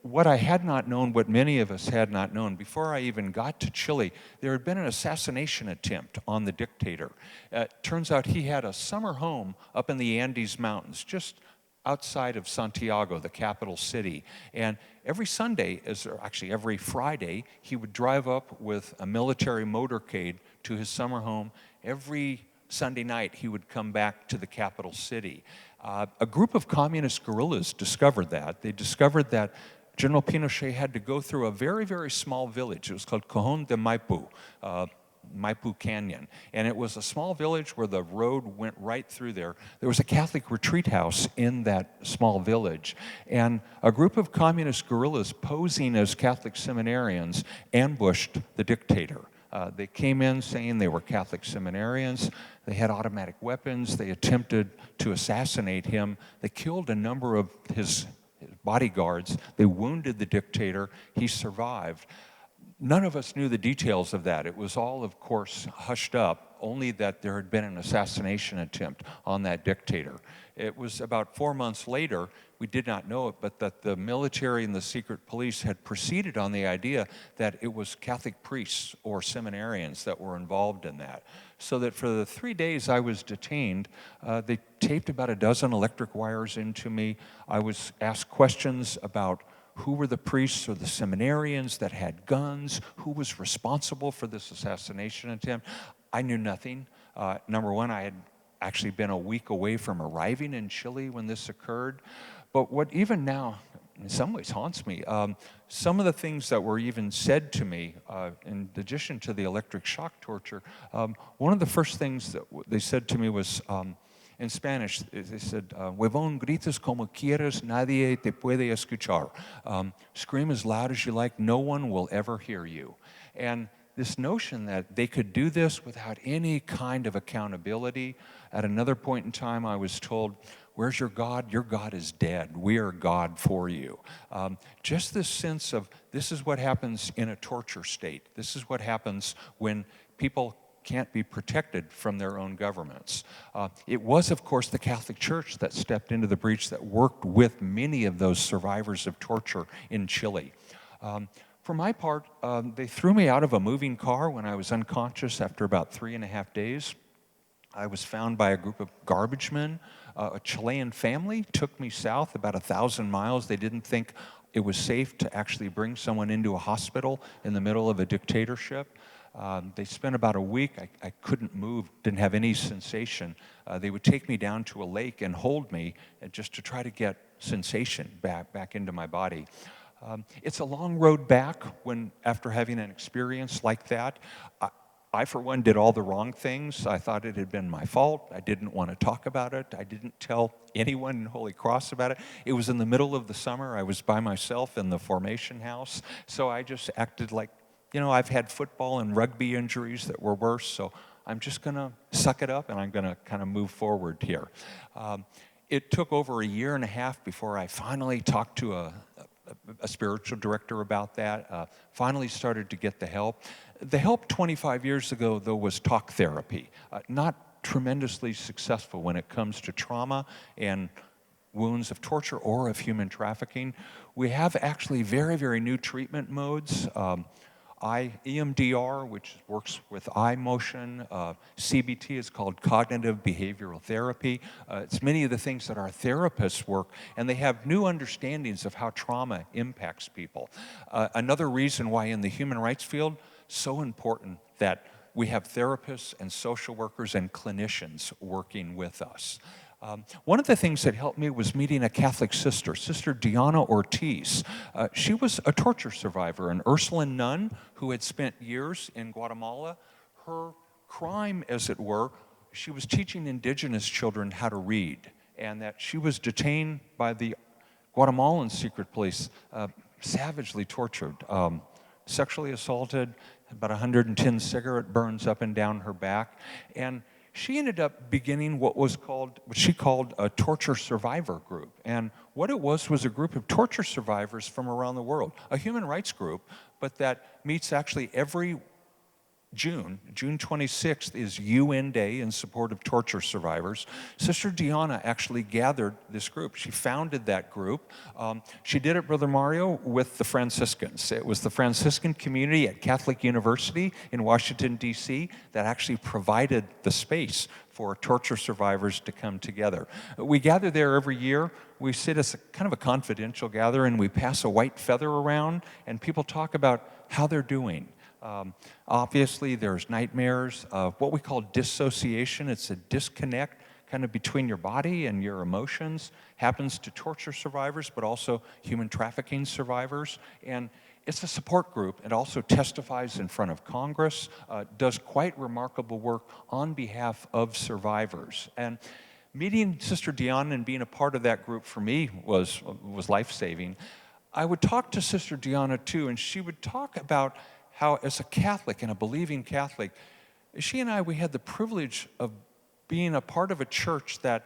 What I had not known, what many of us had not known, before I even got to Chile, there had been an assassination attempt on the dictator. Turns out he had a summer home up in the Andes Mountains, just outside of Santiago, the capital city. And every Sunday, actually every Friday, he would drive up with a military motorcade to his summer home. Every Sunday night, he would come back to the capital city. A group of communist guerrillas discovered that. They discovered that General Pinochet had to go through a very, very small village. It was called Cajon de Maipu, Maipu Canyon. And it was a small village where the road went right through there. There was a Catholic retreat house in that small village. And a group of communist guerrillas posing as Catholic seminarians ambushed the dictator. They came in saying they were Catholic seminarians. They had automatic weapons. They attempted to assassinate him. They killed a number of his bodyguards. They wounded the dictator. He survived. None of us knew the details of that. It was all, of course, hushed up, only that there had been an assassination attempt on that dictator. It was about 4 months later, we did not know it, but that the military and the secret police had proceeded on the idea that it was Catholic priests or seminarians that were involved in that. So that for the 3 days I was detained, they taped about a dozen electric wires into me. I was asked questions about who were the priests or the seminarians that had guns, who was responsible for this assassination attempt. I knew nothing. Number one, I had actually been a week away from arriving in Chile when this occurred. But what even now, in some ways, haunts me, some of the things that were even said to me, in addition to the electric shock torture, one of the first things that they said to me was, in Spanish, they said, "Huevón, grites como quieras, nadie te puede escuchar." Scream as loud as you like, no one will ever hear you. And this notion that they could do this without any kind of accountability. At another point in time, I was told, "Where's your God? Your God is dead. We are God for you." Just this sense of this is what happens in a torture state. This is what happens when people can't be protected from their own governments. It was, of course, the Catholic Church that stepped into the breach, that worked with many of those survivors of torture in Chile. For my part, they threw me out of a moving car when I was unconscious after about 3.5 days. I was found by a group of garbage men. A Chilean family took me south about 1,000 miles. They didn't think it was safe to actually bring someone into a hospital in the middle of a dictatorship. They spent about a week. I couldn't move, didn't have any sensation. They would take me down to a lake and hold me just to try to get sensation back into my body. It's a long road back after having an experience like that. I, for one, did all the wrong things. I thought it had been my fault. I didn't want to talk about it. I didn't tell anyone in Holy Cross about it. It was in the middle of the summer. I was by myself in the formation house. So I just acted like, I've had football and rugby injuries that were worse, so I'm just going to suck it up and I'm going to kind of move forward here. It took over 1.5 years before I finally talked to a spiritual director about that, finally started to get the help. The help 25 years ago, though, was talk therapy. Not tremendously successful when it comes to trauma and wounds of torture or of human trafficking. We have actually very, very new treatment modes. EMDR, which works with eye motion. CBT is called cognitive behavioral therapy. It's many of the things that our therapists work, and they have new understandings of how trauma impacts people. Another reason why in the human rights field, so important that we have therapists and social workers and clinicians working with us. One of the things that helped me was meeting a Catholic sister, Sister Diana Ortiz. She was a torture survivor, an Ursuline nun who had spent years in Guatemala. Her crime, as it were, she was teaching indigenous children how to read, and that she was detained by the Guatemalan secret police, savagely tortured, sexually assaulted, about 110 cigarette burns up and down her back, and she ended up beginning what she called a torture survivor group. And what it was a group of torture survivors from around the world, a human rights group, but that meets actually every June 26th is UN Day in support of torture survivors. Sister Diana actually gathered this group. She founded that group. She did it, Brother Mario, with the Franciscans. It was the Franciscan community at Catholic University in Washington, D.C. that actually provided the space for torture survivors to come together. We gather there every year. We sit as kind of a confidential gathering. We pass a white feather around, and people talk about how they're doing. Obviously, there's nightmares, what we call dissociation. It's a disconnect kind of between your body and your emotions. Happens to torture survivors, but also human trafficking survivors. And it's a support group. It also testifies in front of Congress, does quite remarkable work on behalf of survivors. And meeting Sister Diana and being a part of that group for me was life-saving. I would talk to Sister Diana, too, and she would talk about how as a Catholic and a believing Catholic, she and I, we had the privilege of being a part of a church that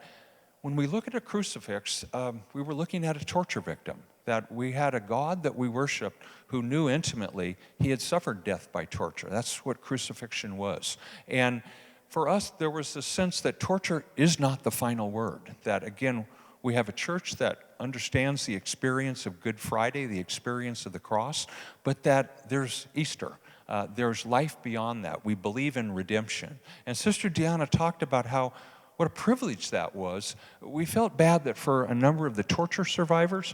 when we look at a crucifix, we were looking at a torture victim, that we had a God that we worshiped who knew intimately he had suffered death by torture. That's what crucifixion was. And for us, there was this sense that torture is not the final word, that again, we have a church that understands the experience of Good Friday, the experience of the cross, but that there's Easter. There's life beyond that. We believe in redemption. And Sister Deanna talked about what a privilege that was. We felt bad that for a number of the torture survivors,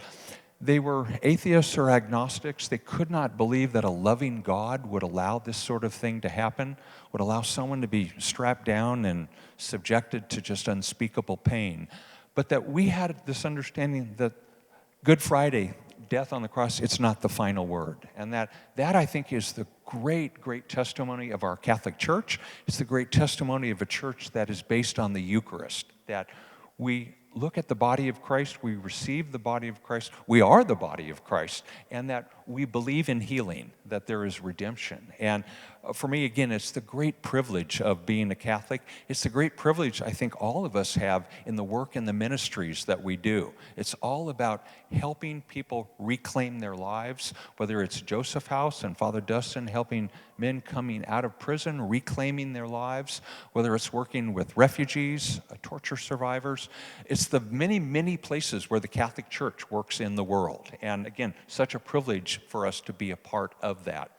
they were atheists or agnostics. They could not believe that a loving God would allow this sort of thing to happen, would allow someone to be strapped down and subjected to just unspeakable pain. But that we had this understanding that Good Friday, death on the cross, it's not the final word. And that I think is the great, great testimony of our Catholic Church. It's the great testimony of a church that is based on the Eucharist, that we look at the body of Christ, we receive the body of Christ, we are the body of Christ, and that we believe in healing, that there is redemption. And for me, again, it's the great privilege of being a Catholic. It's the great privilege I think all of us have in the work and the ministries that we do. It's all about helping people reclaim their lives, whether it's Joseph House and Father Dustin helping men coming out of prison, reclaiming their lives, whether it's working with refugees, torture survivors. It's the many, many places where the Catholic Church works in the world. And again, such a privilege for us to be a part of that.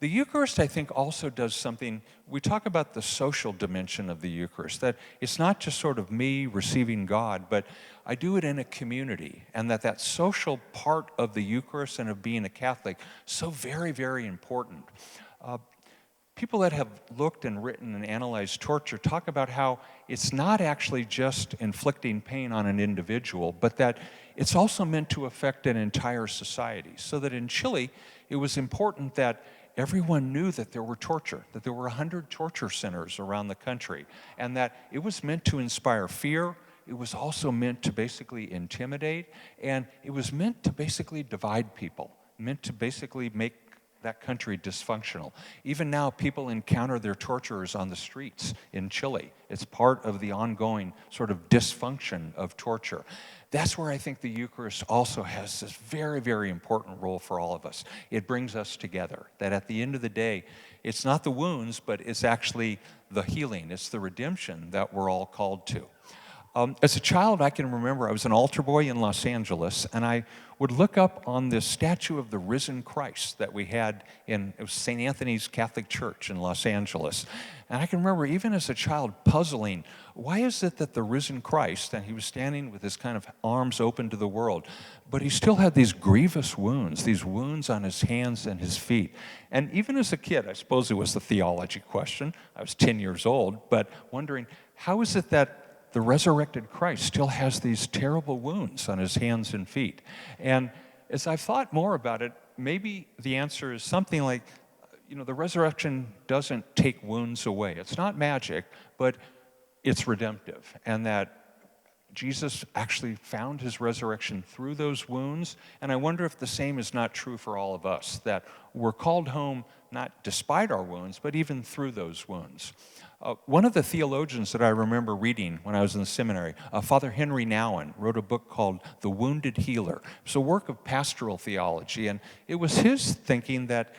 The Eucharist, I think, also does something. We talk about the social dimension of the Eucharist, that it's not just sort of me receiving God, but I do it in a community, and that social part of the Eucharist and of being a Catholic, so very, very important. People that have looked and written and analyzed torture talk about how it's not actually just inflicting pain on an individual, but that it's also meant to affect an entire society. So that in Chile, it was important that everyone knew that there were torture, that there were 100 torture centers around the country, and that it was meant to inspire fear. It was also meant to basically intimidate, and it was meant to basically divide people, meant to basically make that country dysfunctional. Even now, people encounter their torturers on the streets in Chile. It's part of the ongoing sort of dysfunction of torture. That's where I think the Eucharist also has this very, very important role for all of us. It brings us together, that at the end of the day, it's not the wounds, but it's actually the healing, it's the redemption that we're all called to. As a child, I can remember I was an altar boy in Los Angeles, and I would look up on this statue of the risen Christ that we had it was St. Anthony's Catholic Church in Los Angeles. And I can remember even as a child puzzling, why is it that the risen Christ, and he was standing with his kind of arms open to the world, but he still had these grievous wounds, these wounds on his hands and his feet. And even as a kid, I suppose it was the theology question, I was 10 years old, but wondering, how is it that the resurrected Christ still has these terrible wounds on his hands and feet? And as I've thought more about it, maybe the answer is something like, the resurrection doesn't take wounds away. It's not magic, but it's redemptive. And that Jesus actually found his resurrection through those wounds. And I wonder if the same is not true for all of us, that we're called home not despite our wounds, but even through those wounds. One of the theologians that I remember reading when I was in the seminary, Father Henry Nouwen, wrote a book called The Wounded Healer. It's a work of pastoral theology, and it was his thinking that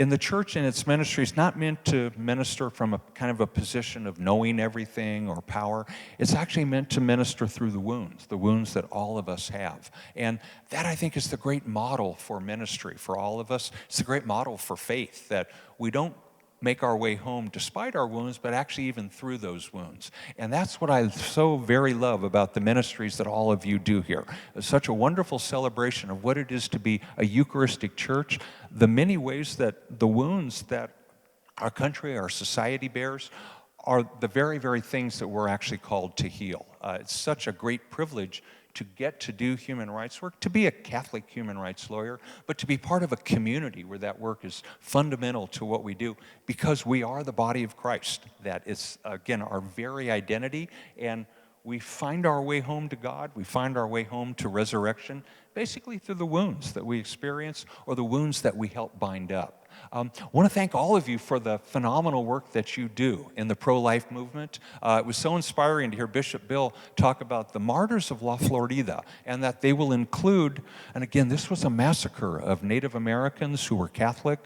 in the church and its ministry, it's not meant to minister from a kind of a position of knowing everything or power. It's actually meant to minister through the wounds that all of us have. And that, I think, is the great model for ministry for all of us. It's a great model for faith, that we don't make our way home despite our wounds, but actually even through those wounds. And that's what I so very love about the ministries that all of you do here. It's such a wonderful celebration of what it is to be a Eucharistic church, the many ways that the wounds that our country, our society bears are the very, very things that we're actually called to heal. It's such a great privilege to get to do human rights work, to be a Catholic human rights lawyer, but to be part of a community where that work is fundamental to what we do, because we are the body of Christ. That is, again, our very identity, and we find our way home to God, we find our way home to resurrection, basically through the wounds that we experience or the wounds that we help bind up. I want to thank all of you for the phenomenal work that you do in the pro-life movement. It was so inspiring to hear Bishop Bill talk about the martyrs of La Florida, and that they will include, and again, this was a massacre of Native Americans who were Catholic,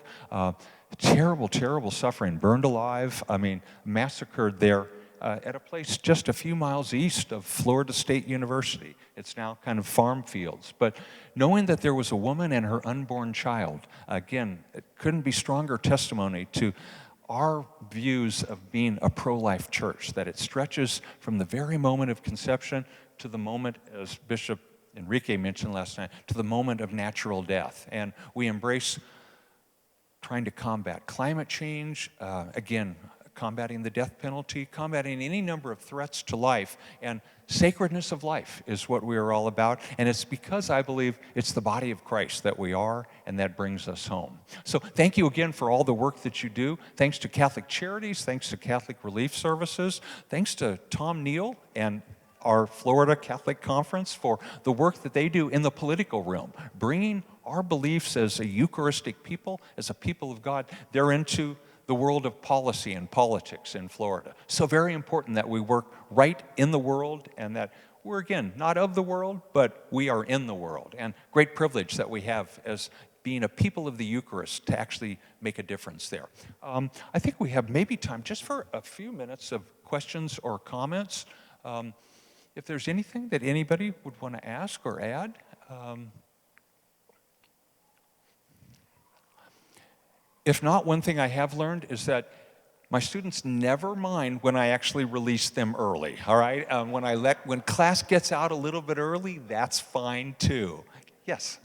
terrible, terrible suffering, burned alive, massacred there at a place just a few miles east of Florida State University. It's now kind of farm fields. But knowing that there was a woman and her unborn child, again, it couldn't be stronger testimony to our views of being a pro-life church, that it stretches from the very moment of conception to the moment, as Bishop Enrique mentioned last night, to the moment of natural death. And we embrace trying to combat climate change, again, combating the death penalty, combating any number of threats to life, and sacredness of life is what we are all about. And it's because I believe it's the body of Christ that we are, and that brings us home. So thank you again for all the work that you do. Thanks to Catholic Charities, thanks to Catholic Relief Services, thanks to Tom Neal and our Florida Catholic Conference for the work that they do in the political realm, bringing our beliefs as a Eucharistic people, as a people of God, they're into the world of policy and politics in Florida. So very important that we work right in the world, and that we're, again, not of the world, but we are in the world. And great privilege that we have as being a people of the Eucharist to actually make a difference there. I think we have maybe time just for a few minutes of questions or comments. If there's anything that anybody would want to ask or add. If not, one thing I have learned is that my students never mind when I actually release them early, all right? When class gets out a little bit early, that's fine too. Yes?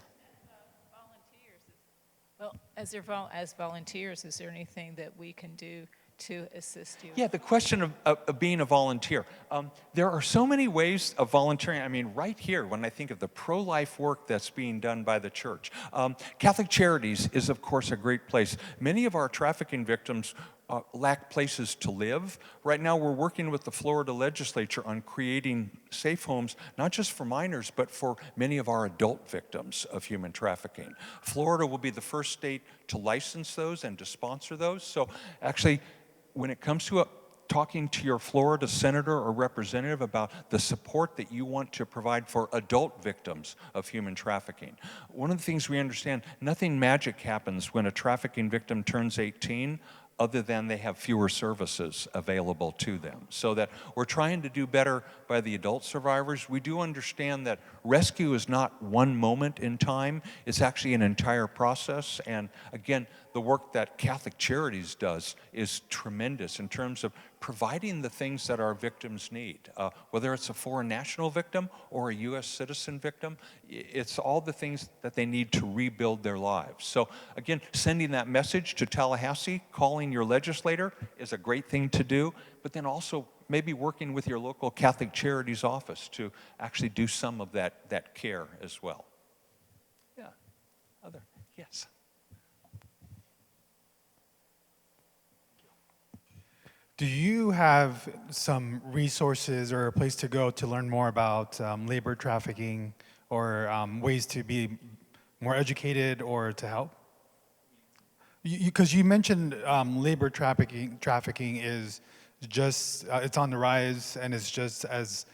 As volunteers, is there anything that we can do to assist you? Yeah, the question of being a volunteer. There are so many ways of volunteering. Right here, when I think of the pro-life work that's being done by the church, Catholic Charities is, of course, a great place. Many of our trafficking victims lack places to live. Right now, we're working with the Florida legislature on creating safe homes, not just for minors, but for many of our adult victims of human trafficking. Florida will be the first state to license those and to sponsor those. So actually, when it comes to talking to your Florida senator or representative about the support that you want to provide for adult victims of human trafficking, one of the things we understand, nothing magic happens when a trafficking victim turns 18 other than they have fewer services available to them. So that we're trying to do better by the adult survivors. We do understand that rescue is not one moment in time, it's actually an entire process. And again, the work that Catholic Charities does is tremendous in terms of providing the things that our victims need. Whether it's a foreign national victim or a U.S. citizen victim, it's all the things that they need to rebuild their lives. So again, sending that message to Tallahassee, calling your legislator is a great thing to do, but then also maybe working with your local Catholic Charities office to actually do some of that care as well. Yeah, yes. Do you have some resources or a place to go to learn more about labor trafficking or ways to be more educated or to help? Because you mentioned labor trafficking is just, it's on the rise and it's just as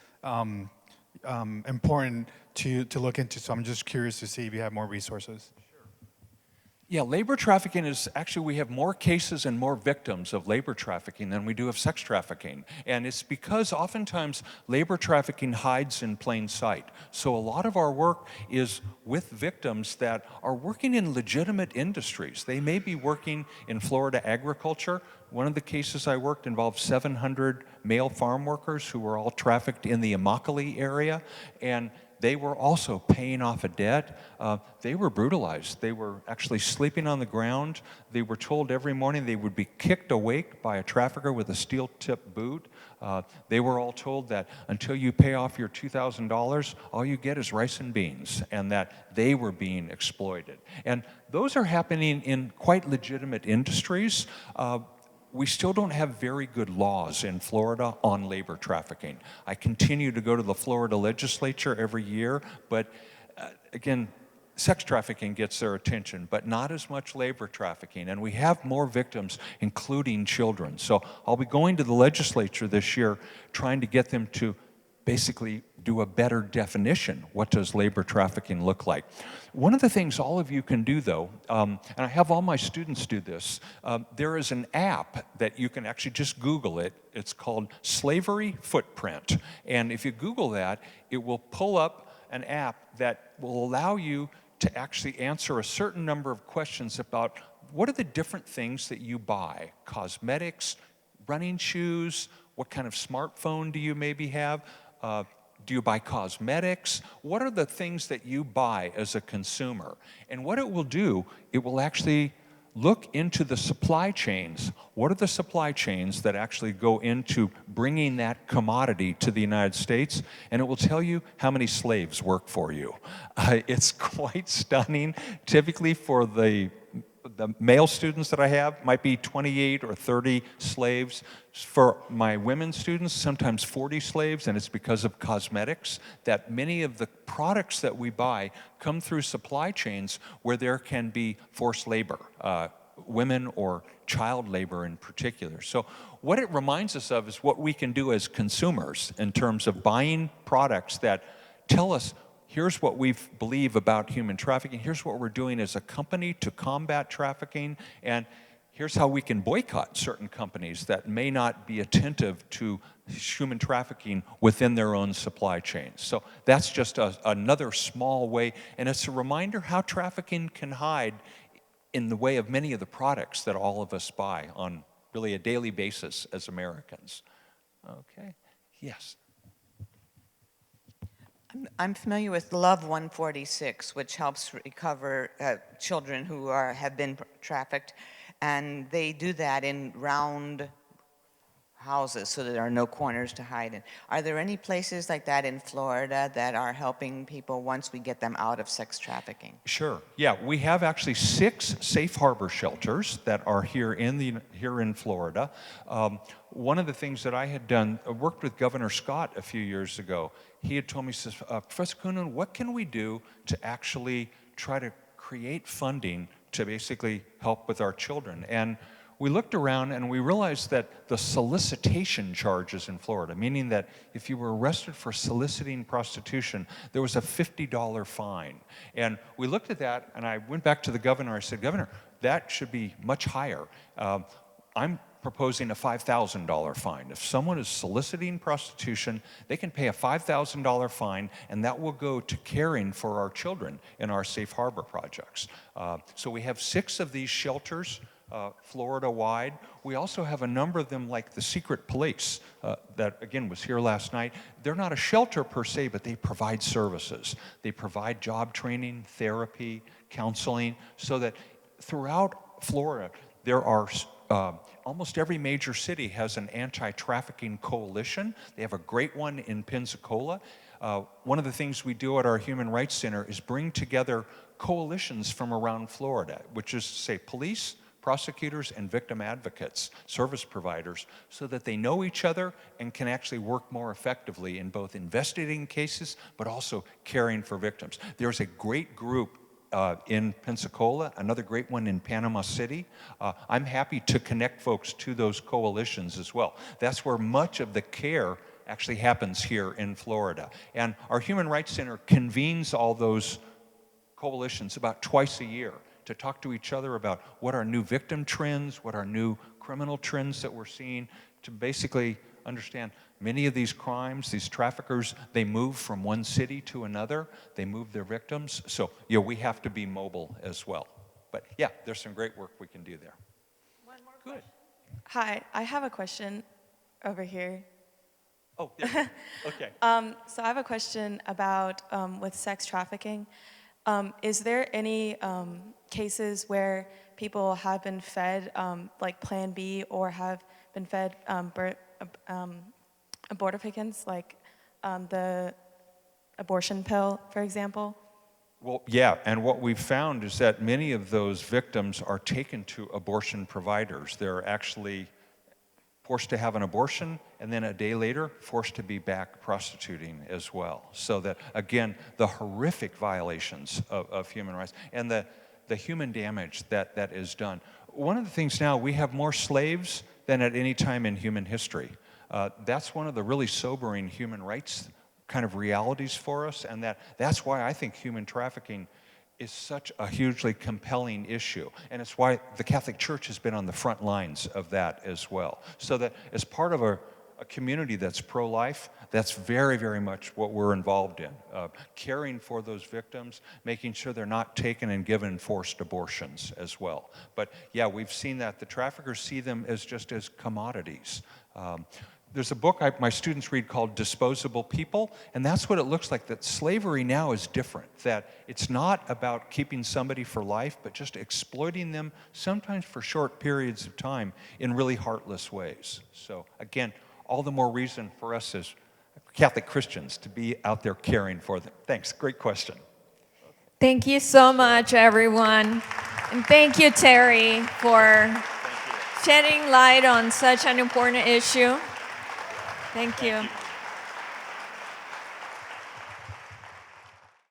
important to look into. So I'm just curious to see if you have more resources. Yeah, labor trafficking is actually, we have more cases and more victims of labor trafficking than we do of sex trafficking. And it's because oftentimes labor trafficking hides in plain sight. So a lot of our work is with victims that are working in legitimate industries. They may be working in Florida agriculture. One of the cases I worked involved 700 male farm workers who were all trafficked in the Immokalee area. And they were also paying off a debt. They were brutalized. They were actually sleeping on the ground. They were told every morning they would be kicked awake by a trafficker with a steel-tipped boot. They were all told that until you pay off your $2,000, all you get is rice and beans, and that they were being exploited. And those are happening in quite legitimate industries. We still don't have very good laws in Florida on labor trafficking. I continue to go to the Florida legislature every year, but again, sex trafficking gets their attention, but not as much labor trafficking. And we have more victims, including children. So I'll be going to the legislature this year trying to get them to basically do a better definition. What does labor trafficking look like? One of the things all of you can do, though, and I have all my students do this, there is an app that you can actually just Google it. It's called Slavery Footprint. And if you Google that, it will pull up an app that will allow you to actually answer a certain number of questions about what are the different things that you buy, cosmetics, running shoes, what kind of smartphone do you maybe have? Do you buy cosmetics? What are the things that you buy as a consumer? And what it will do, it will actually look into the supply chains. What are the supply chains that actually go into bringing that commodity to the United States? And it will tell you how many slaves work for you. It's quite stunning. Typically for the male students that I have might be 28 or 30 slaves. For my women students, sometimes 40 slaves, and it's because of cosmetics that many of the products that we buy come through supply chains where there can be forced labor, women or child labor in particular. So what it reminds us of is what we can do as consumers in terms of buying products that tell us, here's what we believe about human trafficking. Here's what we're doing as a company to combat trafficking. And here's how we can boycott certain companies that may not be attentive to human trafficking within their own supply chains. So that's just another small way. And it's a reminder how trafficking can hide in the way of many of the products that all of us buy on really a daily basis as Americans. Okay, yes. I'm familiar with Love 146, which helps recover children who have been trafficked, and they do that in round houses so that there are no corners to hide in. Are there any places like that in Florida that are helping people once we get them out of sex trafficking? Sure. Yeah, we have actually 6 safe harbor shelters that are here in Florida. One of the things that I had done, I worked with Governor Scott a few years ago. He had told me, he says, Professor Coonan, what can we do to actually try to create funding to basically help with our children? And we looked around and we realized that the solicitation charges in Florida, meaning that if you were arrested for soliciting prostitution, there was a $50 fine. And we looked at that and I went back to the governor. I said, Governor, that should be much higher. I'm proposing a $5,000 fine. If someone is soliciting prostitution, they can pay a $5,000 fine, and that will go to caring for our children in our safe harbor projects. So we have 6 of these shelters Florida-wide. We also have a number of them like the Secret Police that, again, was here last night. They're not a shelter per se, but they provide services. They provide job training, therapy, counseling, so that throughout Florida, there are almost every major city has an anti-trafficking coalition. They have a great one in Pensacola. One of the things we do at our Human Rights Center is bring together coalitions from around Florida, which is to say police, prosecutors, and victim advocates, service providers, so that they know each other and can actually work more effectively in both investigating cases, but also caring for victims. There's a great group in Pensacola, another great one in Panama City. I'm happy to connect folks to those coalitions as well. That's where much of the care actually happens here in Florida. And our Human Rights Center convenes all those coalitions about twice a year to talk to each other about what are new victim trends, what are new criminal trends that we're seeing, to basically understand many of these crimes, these traffickers, they move from one city to another, they move their victims, so we have to be mobile as well. But yeah, there's some great work we can do there. One more Good. question. Hi, I have a question over here. Oh, there. Okay. So I have a question about with sex trafficking. Is there any cases where people have been fed like Plan B or have been fed abortifacients, like the abortion pill, for example? Well, yeah, and what we've found is that many of those victims are taken to abortion providers. They're actually forced to have an abortion, and then a day later, forced to be back prostituting as well. So that, again, the horrific violations of human rights and the human damage that is done. One of the things now, we have more slaves than at any time in human history. That's one of the really sobering human rights kind of realities for us, and that's why I think human trafficking is such a hugely compelling issue. And it's why the Catholic Church has been on the front lines of that as well. So that as part of a community that's pro-life, that's very, very much what we're involved in. Caring for those victims, making sure they're not taken and given forced abortions as well. But yeah, we've seen that. The traffickers see them as just as commodities. There's a book my students read called Disposable People, and that's what it looks like, that slavery now is different, that it's not about keeping somebody for life, but just exploiting them, sometimes for short periods of time, in really heartless ways. So again, all the more reason for us as Catholic Christians to be out there caring for them. Thanks, great question. Thank you so much, everyone. And thank you, Terry, for shedding light on such an important issue. Thank you.